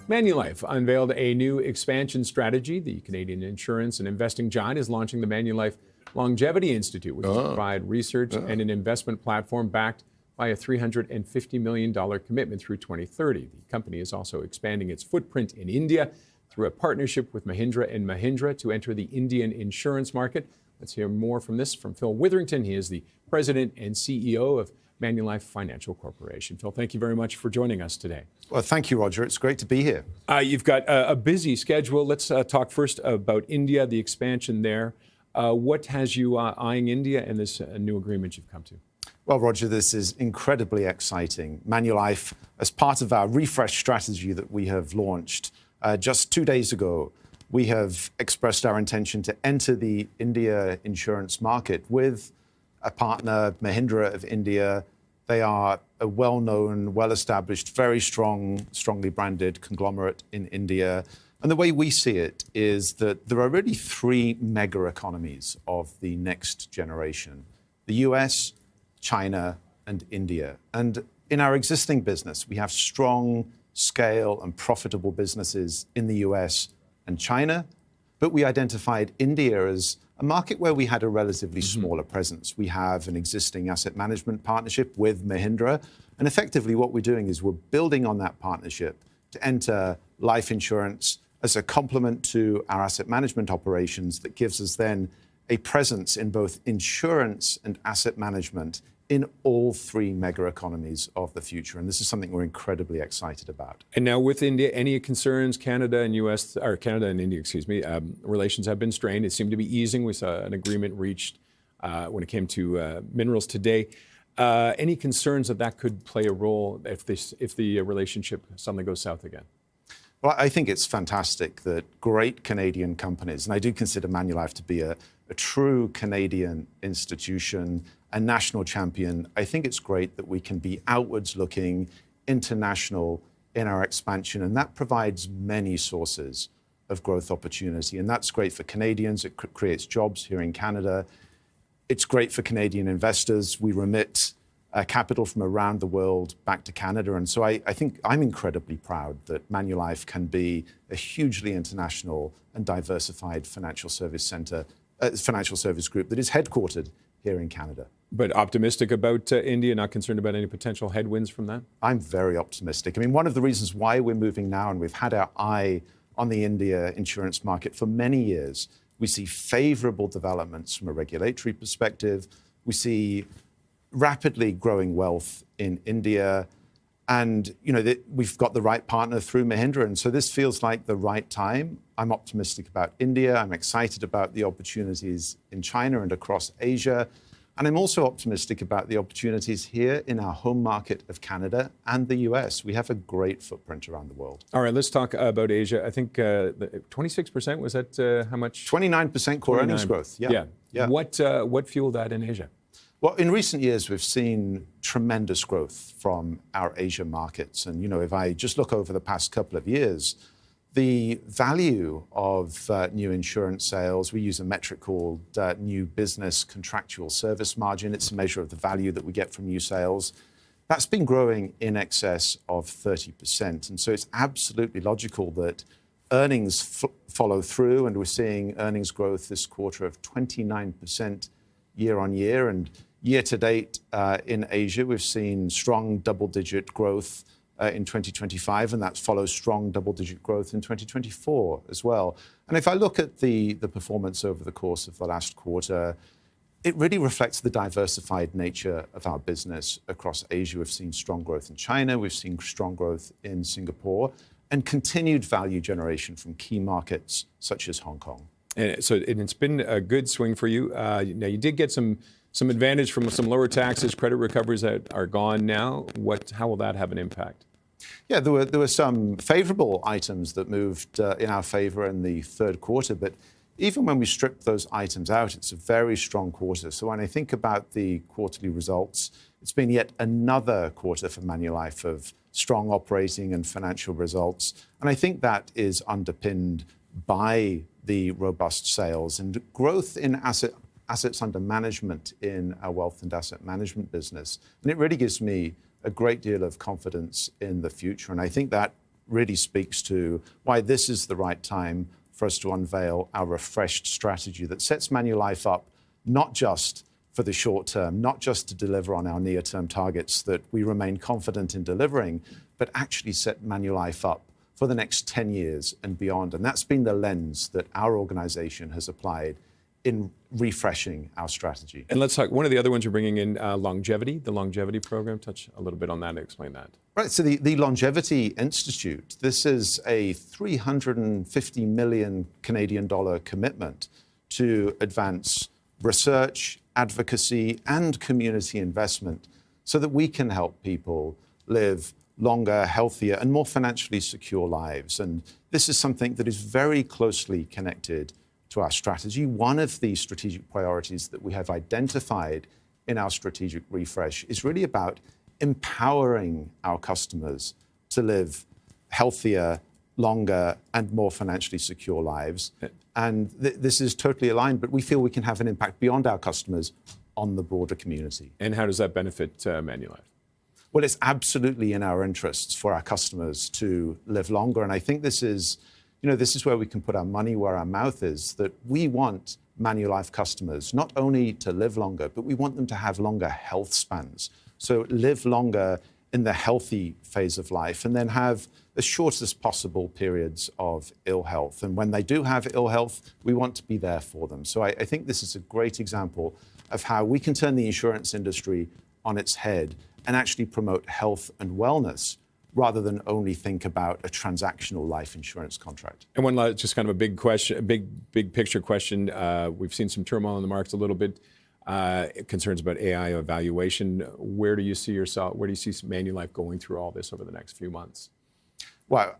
Manulife unveiled a new expansion strategy. The Canadian insurance and investing giant is launching the Manulife Longevity Institute, which will provide research and an investment platform backed by a $350 million commitment through 2030. The company is also expanding its footprint in India through a partnership with Mahindra & Mahindra to enter the Indian insurance market. Let's hear more from this from Phil Witherington. He is the president and CEO of Manulife Financial Corporation. Phil, thank you very much for joining us today. Well, thank you, Roger. It's great to be here. You've got a busy schedule. Let's talk first about India, the expansion there. What has you eyeing India and this new agreement you've come to? Well, Roger, this is incredibly exciting. Manulife, as part of our refresh strategy that we have launched just 2 days ago, we have expressed our intention to enter the India insurance market with a partner, Mahindra of India. They are a well-known, well-established, very strongly branded conglomerate in India. And the way we see it is that there are really three mega economies of the next generation: the US, China, and India. And in our existing business, we have strong scale and profitable businesses in the US and China, but we identified India as a market where we had a relatively smaller presence. We have an existing asset management partnership with Mahindra, and effectively what we're doing is we're building on that partnership to enter life insurance as a complement to our asset management operations that gives us then a presence in both insurance and asset management in all three mega economies of the future. And this is something we're incredibly excited about. And now with India, any concerns? Canada and India, relations have been strained. It seemed to be easing. We saw an agreement reached when it came to minerals today. Any concerns that could play a role if the relationship suddenly goes south again? Well, I think it's fantastic that great Canadian companies, and I do consider Manulife to be a true Canadian institution, a national champion. I think it's great that we can be outwards looking, international in our expansion, and that provides many sources of growth opportunity. And that's great for Canadians. It creates jobs here in Canada. It's great for Canadian investors. We remit capital from around the world back to Canada. And so I think I'm incredibly proud that Manulife can be a hugely international and diversified financial service group that is headquartered here in Canada. But optimistic about India, not concerned about any potential headwinds from that? I'm very optimistic. I mean, one of the reasons why we're moving now, and we've had our eye on the India insurance market for many years, we see favorable developments from a regulatory perspective. We see rapidly growing wealth in India. And, we've got the right partner through Mahindra. And so this feels like the right time. I'm optimistic about India. I'm excited about the opportunities in China and across Asia. And I'm also optimistic about the opportunities here in our home market of Canada and the US. We have a great footprint around the world. All right, let's talk about Asia. I think 26%, was that how much? 29% core earnings growth. Yeah. What fueled that in Asia? Well, in recent years, we've seen tremendous growth from our Asia markets. And, if I just look over the past couple of years, the value of new insurance sales, we use a metric called new business contractual service margin. It's a measure of the value that we get from new sales. That's been growing in excess of 30%. And so it's absolutely logical that earnings follow through. And we're seeing earnings growth this quarter of 29% year on year. And year to date in Asia, we've seen strong double-digit growth in 2025, and that follows strong double-digit growth in 2024 as well. And if I look at the performance over the course of the last quarter, it really reflects the diversified nature of our business across Asia. We've seen strong growth in China, we've seen strong growth in Singapore, and continued value generation from key markets such as Hong Kong. And so it's been a good swing for you. Now, you did get some advantage from some lower taxes, credit recoveries that are gone now. How will that have an impact? Yeah, there were some favorable items that moved in our favor in the third quarter, but even when we strip those items out, it's a very strong quarter. So when I think about the quarterly results, it's been yet another quarter for Manulife of strong operating and financial results. And I think that is underpinned by the robust sales and growth in assets under management in our wealth and asset management business. And it really gives me a great deal of confidence in the future. And I think that really speaks to why this is the right time for us to unveil our refreshed strategy that sets Manulife up not just for the short term, not just to deliver on our near-term targets that we remain confident in delivering, but actually set Manulife up for the next 10 years and beyond. And that's been the lens that our organization has applied in refreshing our strategy. And let's talk, one of the other ones you're bringing in, longevity, the longevity program. Touch a little bit on that and explain that. Right, so the Longevity Institute, this is a 350 million Canadian dollar commitment to advance research, advocacy, and community investment so that we can help people live longer, healthier, and more financially secure lives. And this is something that is very closely connected to our strategy. One of the strategic priorities that we have identified in our strategic refresh is really about empowering our customers to live healthier, longer, and more financially secure lives. And this is totally aligned, but we feel we can have an impact beyond our customers on the broader community. And how does that benefit Manulife? Well, it's absolutely in our interests for our customers to live longer. And I think this is where we can put our money where our mouth is, that we want Manulife customers not only to live longer, but we want them to have longer health spans. So live longer in the healthy phase of life and then have the shortest possible periods of ill health. And when they do have ill health, we want to be there for them. So I think this is a great example of how we can turn the insurance industry on its head and actually promote health and wellness rather than only think about a transactional life insurance contract. And one last, just kind of a big question, a big picture question. We've seen some turmoil in the markets a little bit, concerns about AI evaluation. Where do you see Manulife going through all this over the next few months? Well,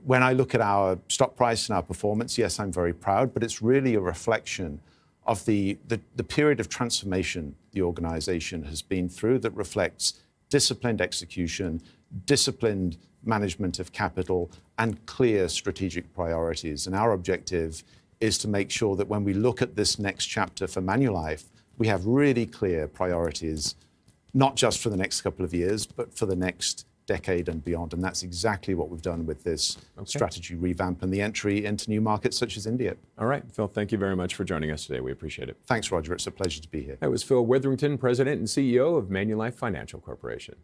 when I look at our stock price and our performance, yes, I'm very proud, but it's really a reflection of the period of transformation the organization has been through that reflects disciplined execution, disciplined management of capital, and clear strategic priorities. And our objective is to make sure that when we look at this next chapter for Manulife, we have really clear priorities, not just for the next couple of years, but for the next decade and beyond. And that's exactly what we've done with this strategy revamp and the entry into new markets such as India. All right, Phil, thank you very much for joining us today. We appreciate it. Thanks, Roger. It's a pleasure to be here. That was Phil Witherington, President and CEO of Manulife Financial Corporation.